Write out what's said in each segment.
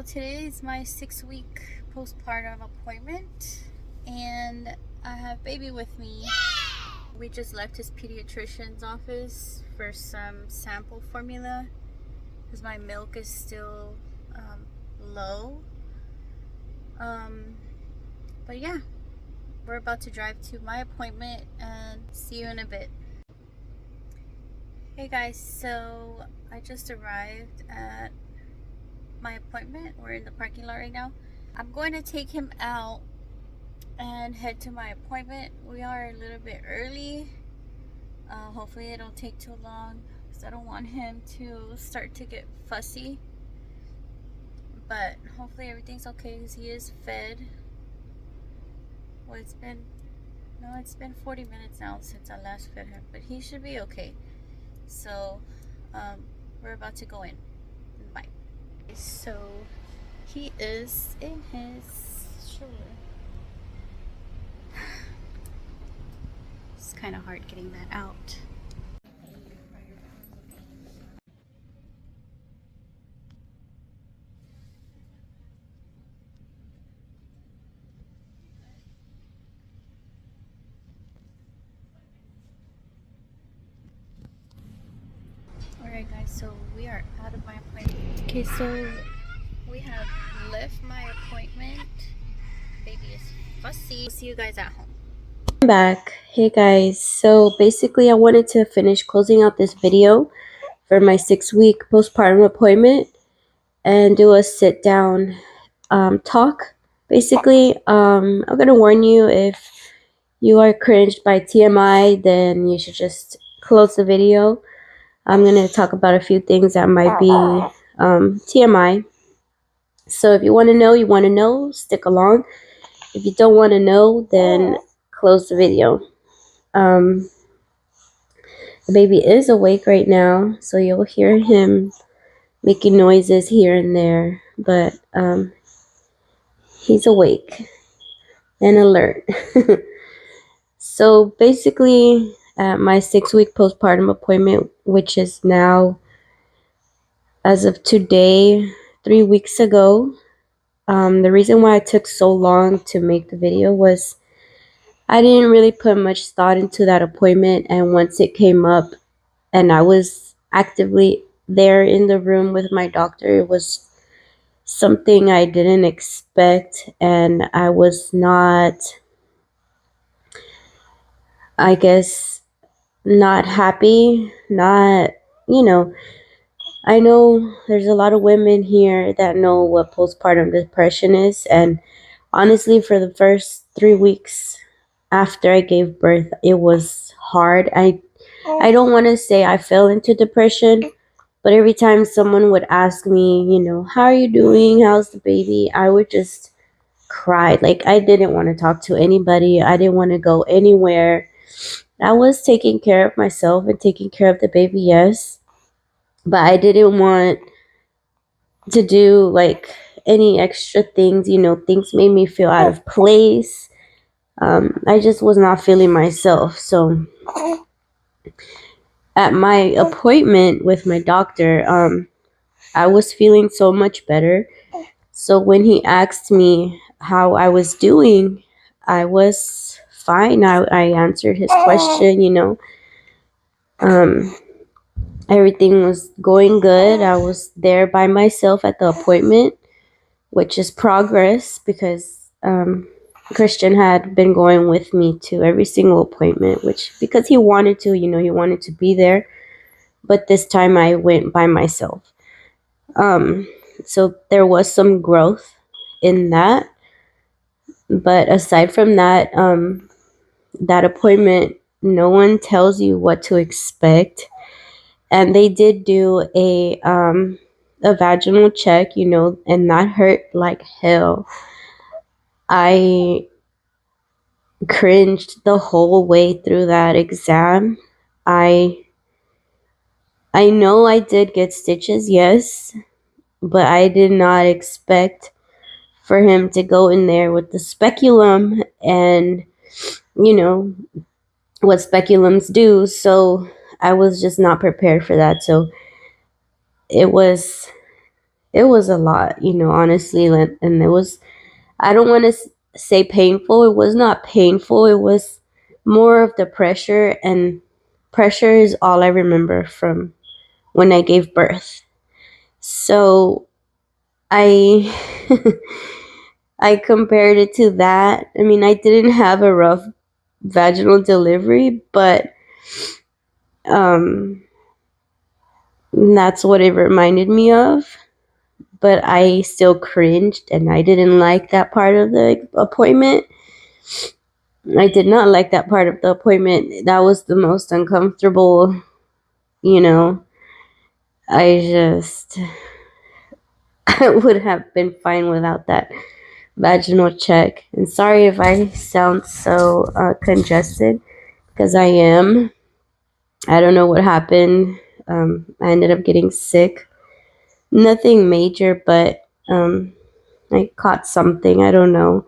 So today is my 6-week postpartum appointment, and I have baby with me. We just left his pediatrician's office for some sample formula because my milk is still low. But yeah, we're about to drive to my appointment and see you in a bit. Hey guys, so I just arrived at my appointment. We're in the parking lot right now. I'm going to take him out and head to my appointment. We are a little bit early. Hopefully it don't take too long because I don't want him to start to get fussy. But hopefully everything's okay because he is fed. Well, it's been 40 minutes now since I last fed him, but he should be okay. So we're about to go in. Bye. So he is in his stroller. It's kind of hard getting that out. Alright guys, so we are out of my appointment. Okay, so we have left my appointment. Baby is fussy. See you guys at home. I'm back. Hey guys, so basically I wanted to finish closing out this video for my 6-week postpartum appointment and do a sit down talk. Basically, I'm gonna warn you, if you are cringed by TMI, then you should just close the video. I'm gonna talk about a few things that might be TMI. So if you want to know, stick along. If you don't want to know, then close the video. The baby is awake right now, so you'll hear him making noises here and there, but he's awake and alert. So basically, at my 6-week postpartum appointment, which is now, as of today, 3 weeks ago, the reason why it took so long to make the video was I didn't really put much thought into that appointment, and once it came up and I was actively there in the room with my doctor, it was something I didn't expect, and I was not, I guess, not happy, not, I know there's a lot of women here that know what postpartum depression is, and honestly, for the first 3 weeks after I gave birth, it was hard. I don't want to say I fell into depression, but every time someone would ask me, how are you doing? How's the baby? I would just cry. Like, I didn't want to talk to anybody. I didn't want to go anywhere. I was taking care of myself and taking care of the baby, yes, but I didn't want to do like any extra things. Things made me feel out of place. I just was not feeling myself. So at my appointment with my doctor, I was feeling so much better. So when he asked me how I was doing, I was fine. I answered his question. Everything was going good. I was there by myself at the appointment, which is progress, because Cristian had been going with me to every single appointment, which, because he wanted to, he wanted to be there. But this time I went by myself. So there was some growth in that. But aside from that, that appointment, no one tells you what to expect. And they did do a vaginal check, and that hurt like hell. I cringed the whole way through that exam. I know I did get stitches, yes, but I did not expect for him to go in there with the speculum and, what speculums do. So I was just not prepared for that. So it was it was a lot, honestly. And it was, I don't want to say painful. It was not painful. It was more of the pressure, and pressure is all I remember from when I gave birth. So I I compared it to that. I mean, I didn't have a rough vaginal delivery, but um that's what it reminded me of. But I still cringed, and I didn't like that part of the appointment. I did not like that part of the appointment. That was the most uncomfortable, you know. I just I would have been fine without that vaginal check. And sorry if I sound so congested, because I am. I don't know what happened. I ended up getting sick. Nothing major, but I caught something. I don't know.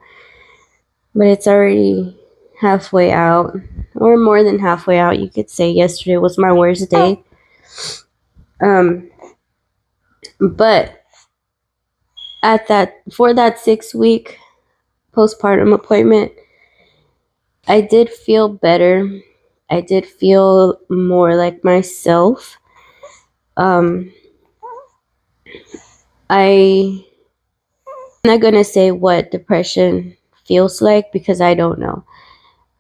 But it's already halfway out, or more than halfway out. You could say yesterday was my worst day. Um, but for that 6 week postpartum appointment, I did feel better. I did feel more like myself. Um, I'm not gonna say what depression feels like, because I don't know.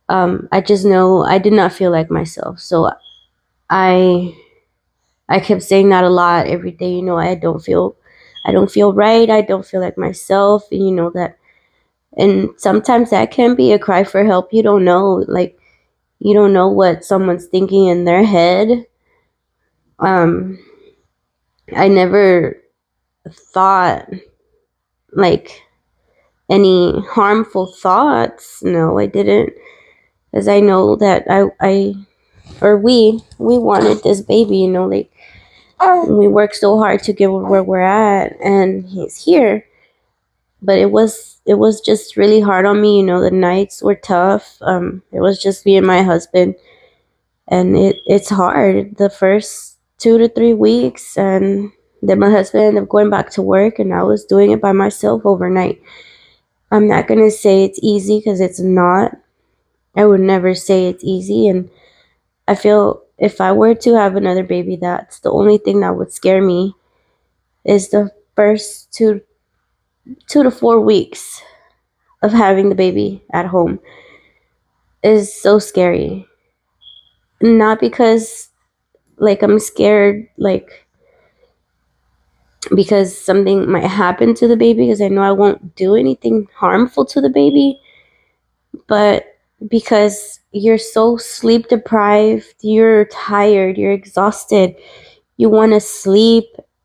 I just know I did not feel like myself. So I I kept saying that a lot every day. I don't feel right. I don't feel like myself. And that. And sometimes that can be a cry for help. You don't know, like, you don't know what someone's thinking in their head. Um, I never thought like any harmful thoughts. No, I didn't, because I know that we wanted this baby. Like, we worked so hard to get where we're at, and he's here. But it was just really hard on me. The nights were tough. It was just me and my husband, and it's hard the first 2 to 3 weeks. And then my husband ended up going back to work, and I was doing it by myself overnight. I'm not gonna say it's easy, because it's not. I would never say it's easy. And I feel if I were to have another baby, that's the only thing that would scare me, is the first 2 to 4 weeks of having the baby at home is so scary. Not because like I'm scared, like because something might happen to the baby, because I know I won't do anything harmful to the baby, but because you're so sleep deprived, you're tired, you're exhausted, you want to sleep,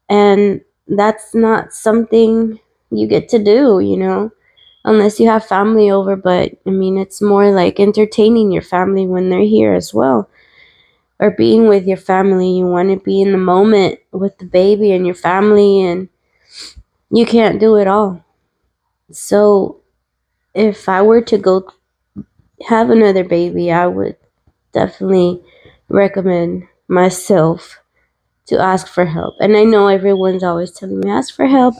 and that's not something you get to do, unless you have family over. But I mean, it's more like entertaining your family when they're here as well, or being with your family. You want to be in the moment with the baby and your family, and you can't do it all. So if I were to go have another baby, I would definitely recommend myself to ask for help. And I know everyone's always telling me, ask for help,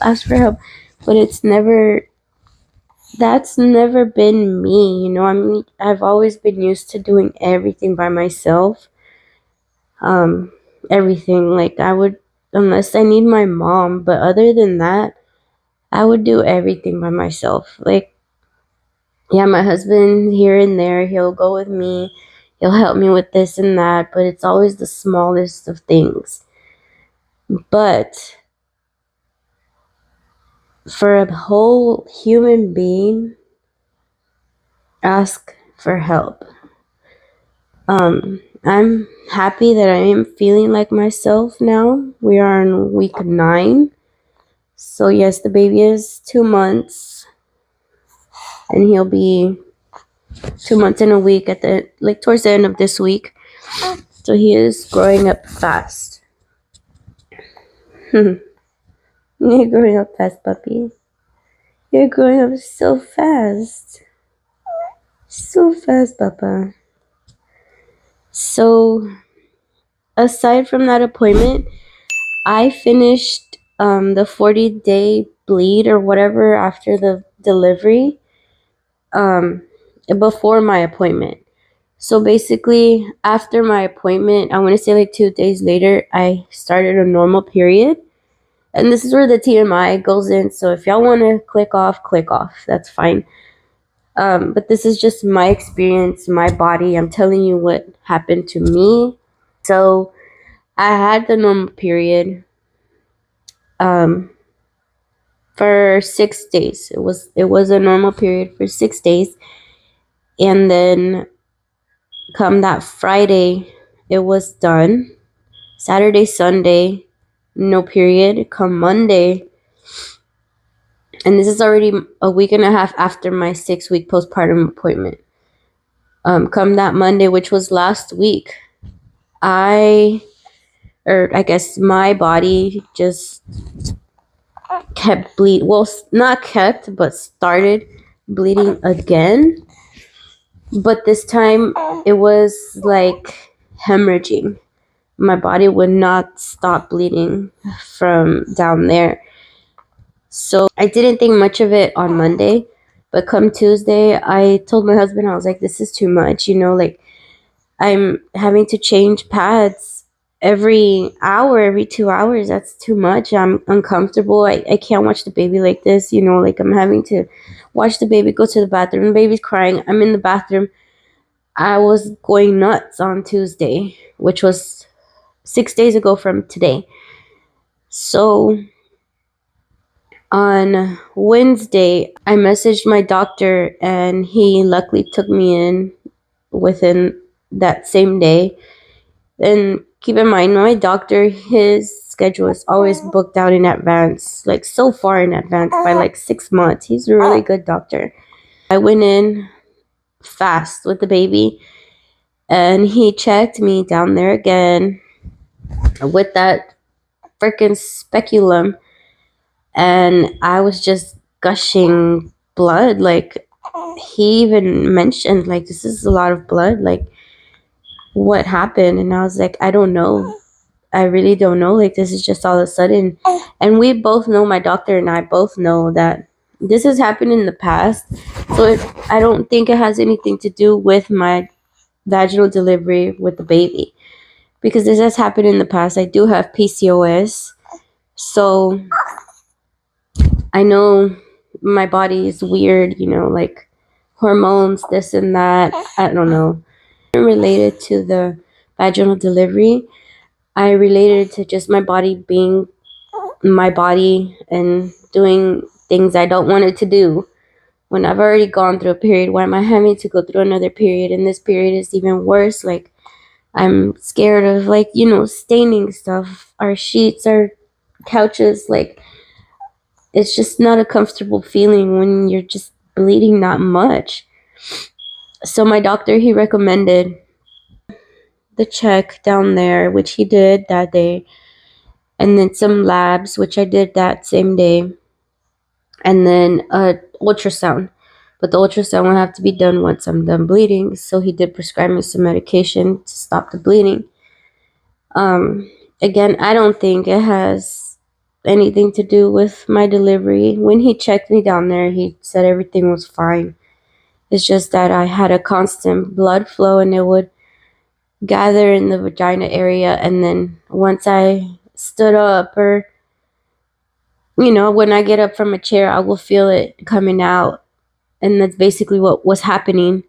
but that's never been me. I mean, I've always been used to doing everything by myself. Um, Everything. Like, I would, unless I need my mom, but other than that, I would do everything by myself. Like, yeah, my husband here and there, he'll go with me, he'll help me with this and that, but it's always the smallest of things. But for a whole human being, ask for help. I'm happy that I am feeling like myself now. We are in week 9. So yes, the baby is 2 months, and he'll be 2 months in a week towards the end of this week. So he is growing up fast. You're growing up fast, puppy. You're growing up so fast. So fast, Papa. So aside from that appointment, I finished the 40-day bleed or whatever after the delivery, before my appointment. So basically, after my appointment, I want to say like 2 days later, I started a normal period. And this is where the TMI goes in. So if y'all want to click off, click off. That's fine. But this is just my experience, my body. I'm telling you what happened to me. So I had the normal period for 6 days. It was a normal period for 6 days. And then come that Friday, it was done. Saturday, Sunday, no period. Come Monday, and this is already a week and a half after my 6-week postpartum appointment. Come that Monday, which was last week, I guess my body just kept bleed. Well, not kept, but started bleeding again. But this time it was like hemorrhaging. My body would not stop bleeding from down there. So I didn't think much of it on Monday, but come Tuesday, I told my husband, I was like, this is too much, like I'm having to change pads every hour, every 2 hours. That's too much. I'm uncomfortable. I can't watch the baby like this, like I'm having to watch the baby go to the bathroom. The baby's crying. I'm in the bathroom. I was going nuts on Tuesday, which was 6 days ago from today. So on Wednesday, I messaged my doctor and he luckily took me in within that same day. And keep in mind, my doctor, his schedule is always booked out in advance, like so far in advance by like 6 months. He's a really good doctor. I went in fast with the baby and he checked me down there again with that freaking speculum, and I was just gushing blood. Like, he even mentioned, like, this is a lot of blood. Like, what happened? And I was like, I don't know. I really don't know. Like, this is just all of a sudden. And we both know, my doctor and I both know that this has happened in the past. So I don't think it has anything to do with my vaginal delivery with the baby, because this has happened in the past. I do have PCOS. So I know my body is weird, like hormones, this and that. I don't know. Related to the vaginal delivery, I related to just my body being my body and doing things I don't want it to do. When I've already gone through a period, why am I having to go through another period? And this period is even worse. Like, I'm scared of, like, staining stuff, our sheets, our couches. Like, it's just not a comfortable feeling when you're just bleeding that much. So my doctor, he recommended the check down there, which he did that day, and then some labs, which I did that same day, and then ultrasound. But the ultrasound will have to be done once I'm done bleeding. So he did prescribe me some medication to stop the bleeding. Again, I don't think it has anything to do with my delivery. When he checked me down there, he said everything was fine. It's just that I had a constant blood flow and it would gather in the vagina area. And then once I stood up, or, when I get up from a chair, I will feel it coming out. And that's basically what was happening.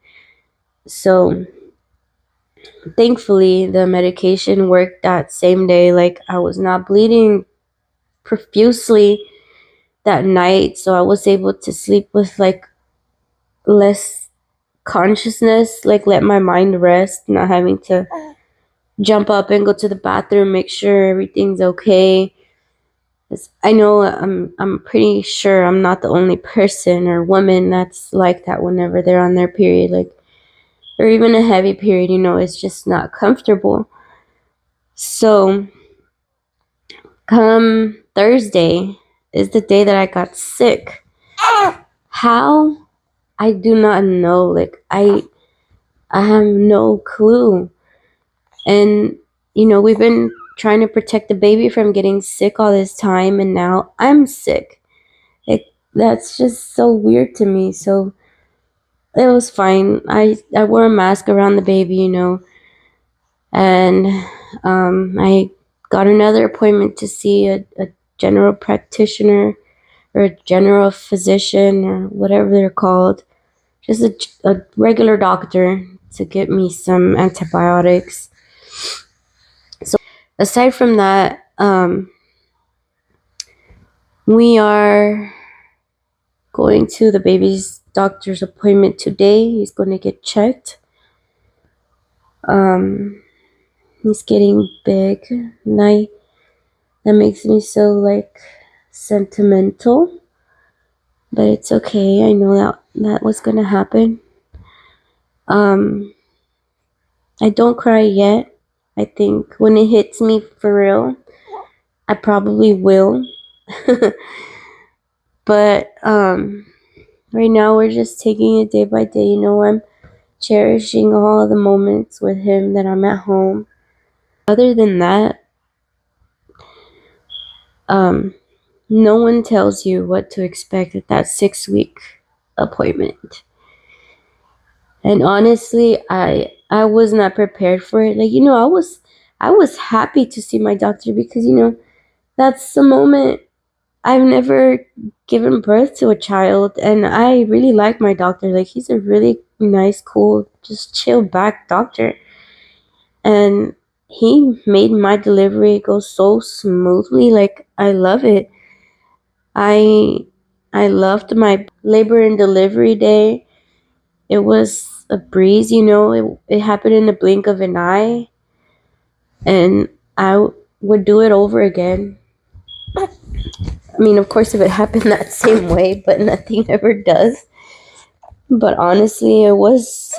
So thankfully, the medication worked that same day. Like, I was not bleeding profusely that night. So I was able to sleep with like less consciousness, like let my mind rest, not having to jump up and go to the bathroom, make sure everything's okay. I know I'm pretty sure I'm not the only person or woman that's like that whenever they're on their period, like, or even a heavy period, it's just not comfortable. So come Thursday is the day that I got sick. How? I do not know. Like, I have no clue. And we've been trying to protect the baby from getting sick all this time, and now I'm sick. That's just so weird to me. So it was fine. I wore a mask around the baby, and I got another appointment to see a general practitioner or a general physician or whatever they're called, just a regular doctor to get me some antibiotics. So aside from that, we are going to the baby's doctor's appointment today. He's going to get checked. He's getting big, and that makes me so like sentimental, but it's okay. I know that was gonna happen. I don't cry yet. I think when it hits me for real, I probably will. But right now we're just taking it day by day. I'm cherishing all the moments with him that I'm at home. Other than that, no one tells you what to expect at that 6-week appointment. And honestly, I was not prepared for it. Like, I was happy to see my doctor because, that's the moment. I've never given birth to a child, and I really like my doctor. Like, he's a really nice, cool, just chill back doctor. And he made my delivery go so smoothly. Like, I love it. I loved my labor and delivery day. It was a breeze, it happened in the blink of an eye, and I would do it over again. I mean, of course, if it happened that same way, but nothing ever does. But honestly, it was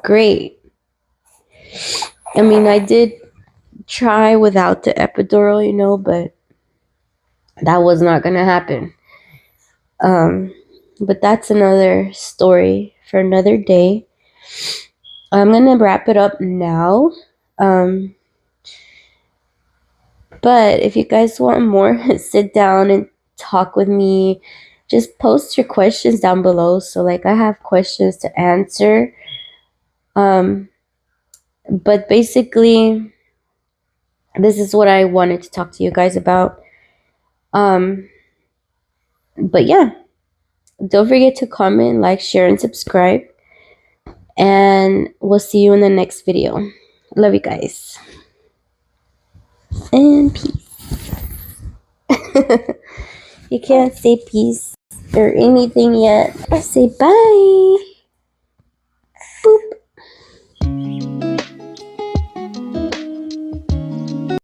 great. I mean, I did try without the epidural, but that was not going to happen. But that's another story for another day. I'm going to wrap it up now. But if you guys want more, sit down and talk with me. Just post your questions down below. So like I have questions to answer. But basically, this is what I wanted to talk to you guys about. But yeah, don't forget to comment, like, share, and subscribe. And we'll see you in the next video. Love you guys. And peace. You can't say peace or anything yet. Say bye.